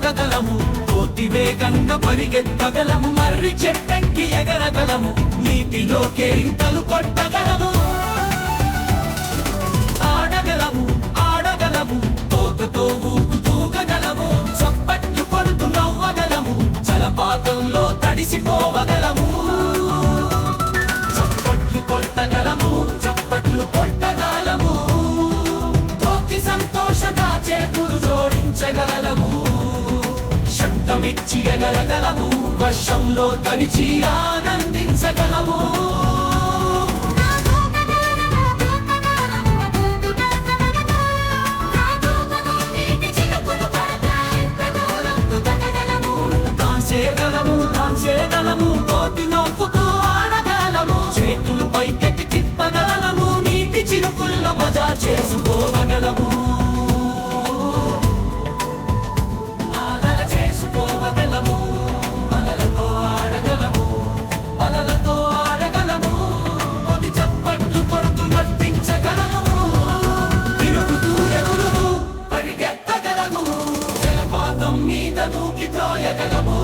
తూగగలము, కోతి వేగంగా పరిగెత్తగలము, మర్రి చెట్టెక్కి ఎగరగలము, నీటిలోకే ఇంతలు కొట్టగలము. ఆడగలము ఆడగలము, తోకతో ఊగగలము, చప్పట్లు కొడుతూ నవ్వగలము, జలపాతంలో తడిసిపోవగలము. చప్పట్లు కొట్టగలము, చప్పట్లు కొట్టగలము, కోతి సంతోషంగా చేతులు జోడించగలము, శబ్దమిచ్చి ఎగరగలము, వర్షంలో తడిచి ఆనందించగలము. దాన్సేగలము, కోతి నవ్వుతూ ఆడగలము, చేతులు పైకెత్తి తిప్పగలము, నీటి చిరుకుల్లో మజా చేసుకోగలము. చేసుకోగలము, అలలతో ఆడగలము, అలలతో ఆడగలము, కోతి చప్పట్లు కొడుతూ నర్తించగలము, తిరుగుతూ ఎగురుతూ పరిగెత్తగలము, జలపాతం మీద దూకి తోయగలము.